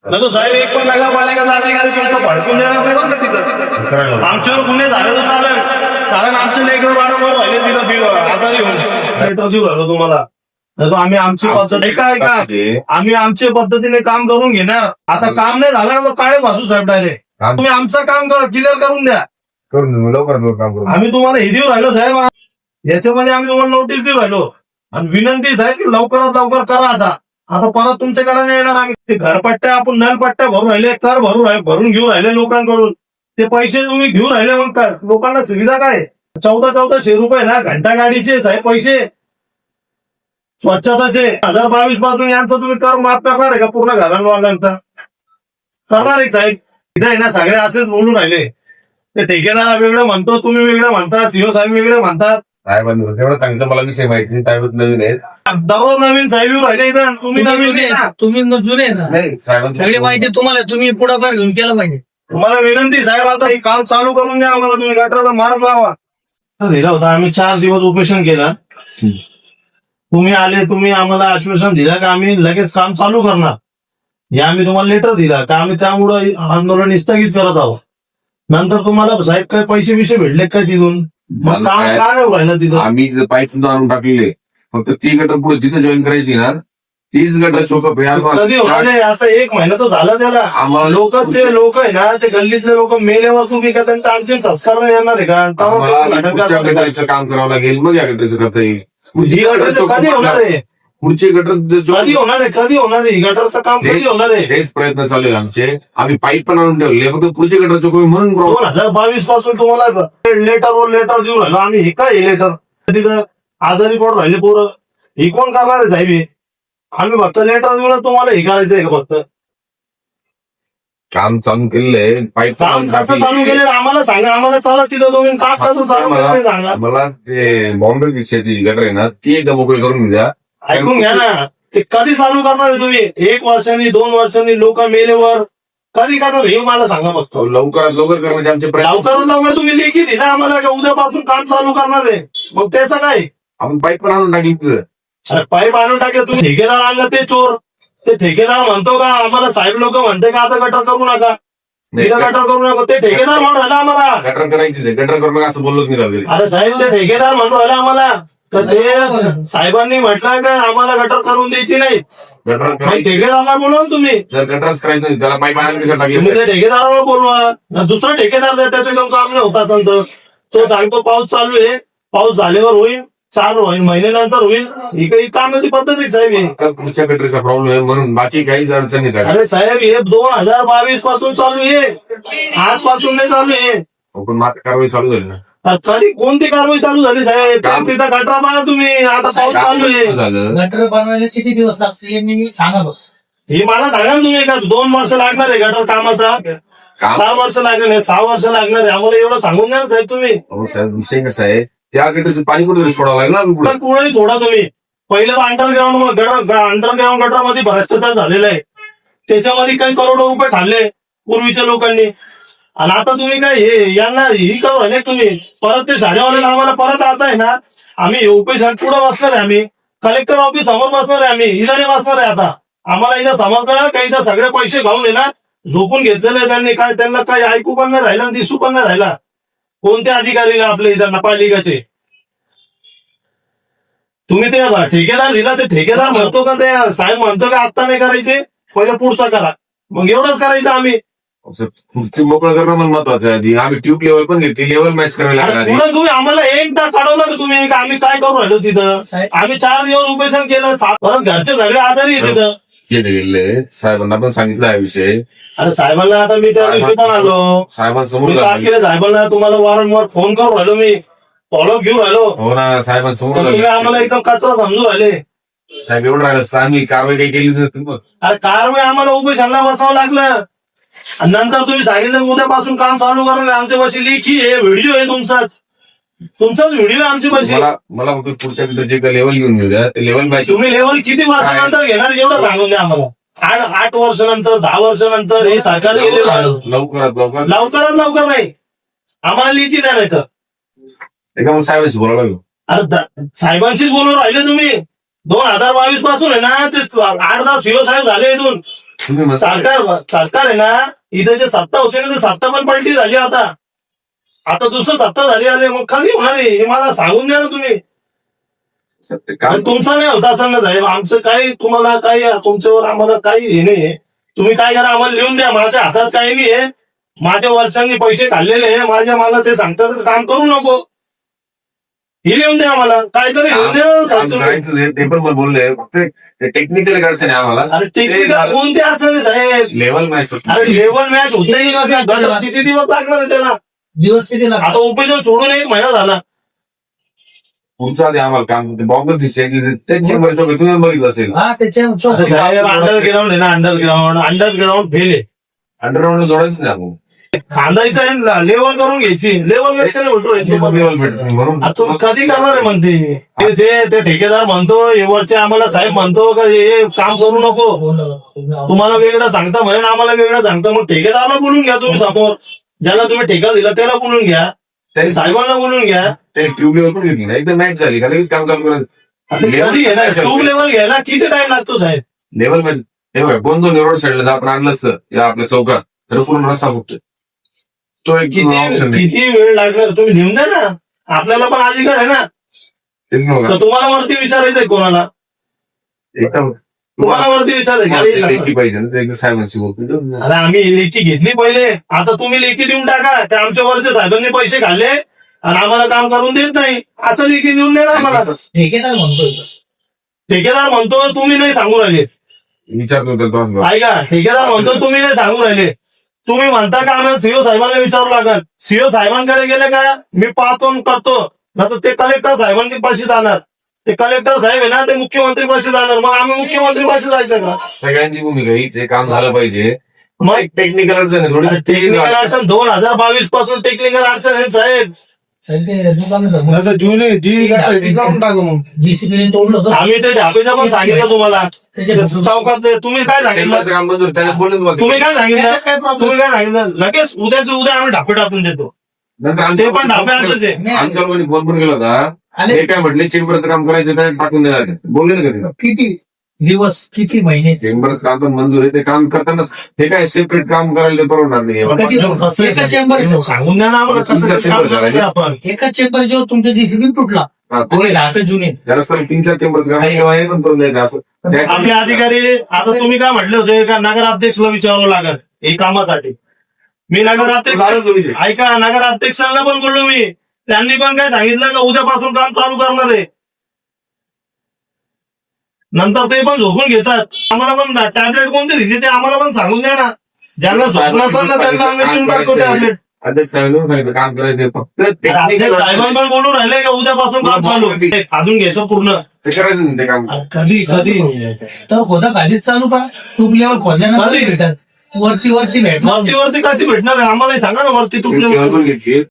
नाही तो साहेब एक पण नगरपालिकेचा अधिकारी तुमचं भडकून देणार नाही बरं का तिथं. आमच्यावर गुन्हे झाले तर चालेल, कारण आमचे लेकर वारंवार राहिले तिथं आजारी होऊन लेटर जीव झालो तुम्हाला. नाही तो आम्ही आमची पद्धत ऐका आम्ही आमच्या पद्धतीने काम करून घेणार. आता काम नाही झालं ना तो काळे भासू साहेब डायरेक्ट. तुम्ही आमचं काम क्लिअर करून द्या, आम्ही तुम्हाला हे देऊ राहिलो साहेब. याच्यामध्ये आम्ही तुम्हाला नोटीस देऊ राहिलो आणि विनंती साहेब की लवकरात लवकर करा. आता परत तुमच्याकडे नाही येणार आम्ही. ते घरपट्ट्या आपण नलपट्ट्या भरून राहिले, कर भरून घेऊ राहिले लोकांकडून. ते पैसे तुम्ही घेऊ राहिले मग काय लोकांना सुविधा काय? 1400 रुपये ना घंटा गाडीचे साहेब पैसे, स्वच्छताचे. 2022 पासून यांचं तुम्ही कर माफ करणार आहे का पूर्ण घरांवाल्यांचा? करणार आहे साहेब. इथे आहे ना सगळे असेच बोलून राहिले. ते ठेकेदार वेगळं म्हणतो, तुम्ही वेगळं म्हणता, सीओ साहेब वेगळे म्हणतात. तेवढं सांगितलं मला विषय माहिती साहेब नवीन आहेत. दररोज नवीन साहेब येऊ राहिले इथं. तुम्ही नवीन आहे ना. तुम्ही जुने ना, सगळी माहिती तुम्हाला, तुम्ही पुढाकार घेऊन केला पाहिजे. तुम्हाला विनंती साहेब आता हे काम चालू करून द्या आम्हाला. तुम्ही गटाराला मार्ग लावा. दिला होता आम्ही 4 दिवस उपोषण केलं. तुम्ही आले, तुम्ही आम्हाला आश्वासन दिलं की आम्ही लगेच काम चालू करणार. हे आम्ही तुम्हाला लेटर दिला का आम्ही त्यामुळं आंदोलन स्थगित करत आहोत. नंतर तुम्हाला साहेब काय पैसे बिशे भेटले काय तिथून? मग काम काय नाही राहिलं तिथं. आम्ही पाईप सुद्धा आणून टाकलेले, फक्त ती गटर पुढे जिथे जॉईन करायची ना तीच गटर चोकअप कधी होणार आहे? आता 1 महिना तो झाला त्याला. आम्हाला लोक आहे ना, ते गल्लीतले लोक मेल्यावर तुम्ही का त्यांचा अंतिम संस्कार नाही येणार आहे का? पुढच्या गटरचं काम करावं लागेल, मग या गटरचं करता येईल. ही गटर कधी होणार आहे? पुढची गटर कधी होणार आहे? कधी होणार आहे? गटरचं काम कधी होणार आहे? तेच प्रयत्न चालू आहे आमचे. आम्ही पाईप पण आणून ठेवले, फक्त पुढची गटर चोकवी म्हणून 2022 पासून तुम्हाला लेटर देऊ राहिलो आम्ही. हे काय लेटर? तिथं आजारी पडून राहिले पोरं. ही कोण करणार आहे साहेब? आम्ही फक्त लेटर देऊ ना, तुम्हाला हे करायचंय का फक्त? काम चालू केलेलं पाईप काम कसं चालू केलेलं आम्हाला सांगा. आम्हाला चला तिथं तुम्ही काम कसं चालू केलं सांगा. मला ते बॉम्बे शेती गटर आहे ना ती एकदा मोकळी करून द्या. ऐकून घ्या ना, ते कधी चालू करणार आहे तुम्ही? 1 वर्षांनी 2 वर्षांनी लोक मेलेवर कधी करणार हे मला सांगा फक्त. लवकरात लवकर करण्याचे आमचे प्रयत्न. लवकरात लवकर तुम्ही लेखी दिला आम्हाला का उद्यापासून काम चालू करणार आहे? मग त्याचं काय? आपण पाईप पण आणून टाकली तिथं. अरे पाईप आणून टाकले तुम्ही. ठेकेदार आणलं ते चोर. ते ठेकेदार म्हणतो का आम्हाला साहेब लोक म्हणते का आता गटर करू नका, तिथं गटर करू नका. ते ठेकेदार म्हणून राहिला आम्हाला. गटर करायचीच आहे, गटर करू नका असं बोललोच नाही. अरे साहेब ते ठेकेदार म्हणून राहिला आम्हाला. तर ते साहेबांनी म्हटलं का आम्हाला गटर करून द्यायची नाही. गटर ठेकेदारला बोलवा तुम्ही. जर गटरच करायचं नाही त्याला पाईप आणायला कसं टाकले. तुम्ही त्या ठेकेदाराला बोलवा. दुसरा ठेकेदार द्या, त्याचं काम नाही होत असेल तर. तो सांगतो पाऊस चालू आहे, पाऊस झाल्यावर होईल, चालू होईल, महिन्यानंतर होईल. ही काही कामाची पद्धत आहे साहेब. हे पुढच्या गटरीचा प्रॉब्लेम आहे म्हणून बाकी काहीच अडचण नाही. अरे साहेब हे 2022 पासून चालू आहे, आजपासून नाही चालू आहे. पण मात्र कारवाई चालू झाली ना. कधी कोणती कारवाई चालू झाली साहेब? तिथं गटरा बांधा तुम्ही. आता पाऊस चालू आहे. झालं गटर बनवायला किती दिवस लागतील मी सांगा बघ. हे मला सांगा ना तुम्ही का 2 वर्ष लागणार आहे गटर कामाचा? 6 वर्ष लागणार आहे, 6 वर्ष लागणार आहे. आम्हाला एवढं सांगून द्या ना साहेब तुम्ही. साहेब विषय कसा आहे, त्या गटरचं पाणी कुठे सोडावं लागलं ना. कुठेही सोडा तुम्ही. पहिलं अंडरग्राऊंड गटरमध्ये भ्रष्टाचार झालेला आहे. त्याच्यामध्ये काही करोडो रुपये खाल्ले पूर्वीच्या लोकांनी. आणि आता तुम्ही काय हे यांना ही करू राहिले तुम्ही. परत ते शाळेवाल्याला आम्हाला परत आता आहे ना, आम्ही उपेशात पुढे बसणार आहे. आम्ही कलेक्टर ऑफिस समोर बसणार आहे. आम्ही इथं नाही बसणार आहे. आता आम्हाला इथं समजलं का इथं सगळे पैसे घालून आहे ना झोपून घेतलेले त्यांनी. काय त्यांना काही ऐकू पण नाही राहिलं, दिसू पण नाही राहिला कोणत्या अधिकारीला आपल्या इथं नगरपालिकेचे. तुम्ही ते ठेकेदार दिला, ते ठेकेदार म्हणतो का ते साहेब म्हणतो का आत्ता नाही करायचे, पहिले पुढचा करा. मग एवढंच करायचं आम्ही. खुर्ची मोकळं करणं पण महत्वाचं आहे. आम्ही ट्यूब लेवल पण घेतली, लेवल मॅच करायला लागणार. पुढे तुम्ही आम्हाला एकदा काढवलं का तुम्ही का आम्ही काय करू राहिलो तिथं? आम्ही 4 दिवस उपेक्षण केलं, परत घरचे सगळे आजारी आहे तिथं. गेले साहेबांना पण सांगितलं हा विषय. अरे साहेबांना आता मी त्या दिवशी पण आलो. साहेबांसमोर मी काय केलं साहेबांना, तुम्हाला वारंवार फोन करू राहिलो, मी फॉलोअप घेऊन राहिलो. हो ना, साहेबांसमोर तुम्ही आम्हाला एकदम कचरा समजू राहिले. साहेब एवढं राहिलं असतं आम्ही कारवाई काही केलीच नसती. मग अरे कारवाई आम्हाला उपेक्षणला बसावं लागलं. आणि नंतर तुम्ही सांगितलं उद्यापासून काम चालू करणार. आमच्या पाशी लेखी आहे, व्हिडिओ आहे तुमचाच व्हिडिओ आहे आमच्या पाशी. मला फक्त पुढच्या जे लेवल घेऊन घेऊ द्या, ते लेवल पाहिजे. तुम्ही लेवल किती वर्षानंतर घेणार एवढं सांगून द्या आम्हाला. 8 वर्षानंतर 10 वर्षानंतर हे सरकार लवकरात लवकर नाही. आम्हाला लेखी द्या नाही तर एका मग साहेबांशी बोलावं लागलो. अरे साहेबांशीच बोलून राहिले तुम्ही. 2022 पासून आहे ना ते 8-10 सीओ साहेब झाले इथून. तुम्ही मस्त सरकार आहे ना, इथे जे सत्ता होती ना, ती सत्ता पण पलटी झाली आता दुसरं सत्ता झाली. अरे मग कधी होणार आहे हे मला सांगून द्या ना तुम्ही. काम तुमचं नाही होत असं ना साहेब, आमचं काही तुम्हाला काही तुमच्यावर आम्हाला काही हे नाहीये. तुम्ही काय करा, आम्हाला लिहून द्या. माझ्या हातात काही नाहीये, माझ्या वर्षांनी पैसे खाल्लेले आहे माझ्या, मला ते सांगतात काम करू नको, हे लिहून द्या आम्हाला, काहीतरी लिहून द्या साहेब तुम्ही. करायचं ते पण बोलले, फक्त ते अडचण आहे आम्हाला. अरे टेक्निकल कोणती अडचण आहे साहेब? लेवल मॅच होती. अरे लेवल मॅच होत नाही ना, किती दिवस लागणार आहे त्याला? दिवस किती लागतात? आता ओपीजन सोडून 1 महिना झाला. पुढचं आधी आम्हाला काम बॉम्बच दिसते की ते चेंबर चौक तुम्ही बघितलं असेल. हा त्याच्या अरे साहेब अंडरग्राऊंड आहे ना, अंडरग्राऊंड फेल आहे. अंडरग्राऊंड जोडायचं नाही आपण. खांदायचं आहे ना, लेवल करून घ्यायची. लेवल कसं नाही भेटू लेवल भेटत म्हणून तू कधी करणार आहे म्हणते ते ठेकेदार म्हणतो, हे वरचे आम्हाला साहेब म्हणतो का हे काम करू नको, तुम्हाला वेगळं सांगता म्हणे आम्हाला वेगळं सांगता. मग ठेकेदारला बोलून घ्या तुम्ही समोर, ज्याला तुम्ही ठेका दिला त्याला बोलून घ्या, तरी साहेबांना बोलून घ्या. ते ट्यूब लेवल पण घेतली ना, एकदम मॅच झाली का लगेच काम चालू कधी घेणार ट्यूब लेवल घ्यायला किती टाइम लागतो साहेब? लेवल मॅच हे बघा 2 रोड साईडला जर आपण आणलं असतं या आपल्या चौकात तर पूर्ण रस्ता फुटतो. तो एक ऑप्शन नाही. किती वेळ लागणार तुम्ही लिहून द्या ना, आपल्याला पण अधिकार आहे ना. तेच नव्हतं. तर तुम्हाला वरती विचारायचंय कोणाला? एकदम तुम्हाला वरती विचारायचं. लेखी पाहिजे ना, ते एकदा साहेबांशी बोलतो. अरे आम्ही लेखी घेतली पहिले, आता तुम्ही लेखी देऊन टाका. ते आमच्या वरच्या साहेबांनी पैसे खाल्ले आणि आम्हाला काम करून देत नाही, असं लेखी देऊन द्या ना आम्हाला. ठेकेदार म्हणतोय तसं. ठेकेदार म्हणतो तुम्ही नाही सांगू राहिले. विचारतो त्याला ऐका, ठेकेदार म्हणतो तुम्ही नाही सांगू राहिले. तुम्ही म्हणता का आम्हाला सीओ साहेबांना विचारू लागल. सीओ साहेबांकडे गेले का मी पाहतो आणि करतो, ना तर ते कलेक्टर साहेबांनी पाशी जाणार. ते कलेक्टर साहेब आहे ना, ते मुख्यमंत्री पाशी जाणार. मग आम्ही मुख्यमंत्री पाशी जायचं का? सगळ्यांची भूमिका हीच आहे, काम झालं पाहिजे. मग एक टेक्निकल अडचण आहे थोडी. टेक्निकल अडचण 2022 पासून टेक्निकल अडचण आहे साहेब. साहेब ते दुकानाचं जीसीबीने तोडलं होतं. आम्ही ते ढापेचं पण सांगितलं तुम्हाला त्याच्या चौकात. तुम्ही काय सांगितलं? चेंबरचं काम बंद होतं, त्याला बोलून बघा. तुम्ही काय सांगितलं? त्याच्यात काय प्रॉब्लेम? तुम्ही काय सांगितलं? लगेच उद्याच उद्या आम्ही ढापे टाकून देतो. नंतर ते पण ढाप्याचंच आहे. नाही, आमच्या लोकांनी फोन पण केला होता. आले हे काय म्हटले चेंबरचं काम करायचं तर टाकून देणार नाही. बोलले ना कधी किती दिवस किती महिने चेंबरचं काम पण मंजूर आहे. ते काम करताना हे काय सेपरेट काम करायला परवडणार नाही. कधी कसं आहे? एका चेंबर सांगून द्या ना आम्हाला कसं कसं काम करायचं आपण. एका चेंबर जेव्हा तुमच्या जीसीबी तुटला हा, तुम्ही ढापे जुने त्याला 3-4 चेंबरचं काम किंवा हे पण करून द्यायचं असं. आपले अधिकारी आता तुम्ही काय म्हटले होते का नगराध्यक्षला विचारावं लागेल हे कामासाठी. मी नगराध्यक्ष ऐका, नगराध्यक्षांना पण बोललो मी, त्यांनी पण काय सांगितलं का उद्यापासून काम चालू करणार आहे. नंतर ते पण झोपून घेतात. आम्हाला पण टॅबलेट कोणती दिली ते आम्हाला पण सांगून द्या ना. ज्यांना झोपलं असेल ना त्यांना आम्ही देऊन टाकतो टॅबलेट. अध्यक्ष साहेब काम करायचं फक्त अध्यक्ष साहेबांना पण बोलून राहिले का उद्यापासून काम चालू ते खाजून घ्यायचं पूर्ण. ते करायचं नाही ते काम. कधी तर होता गाडीत चालू का ट्यूब लेवल खोदल्यानंतर कधी? भेटत वरती भेटणार वरती कशी भेटणार आहे आम्हाला सांगा ना. वरती केवळ तुटले पण घेतली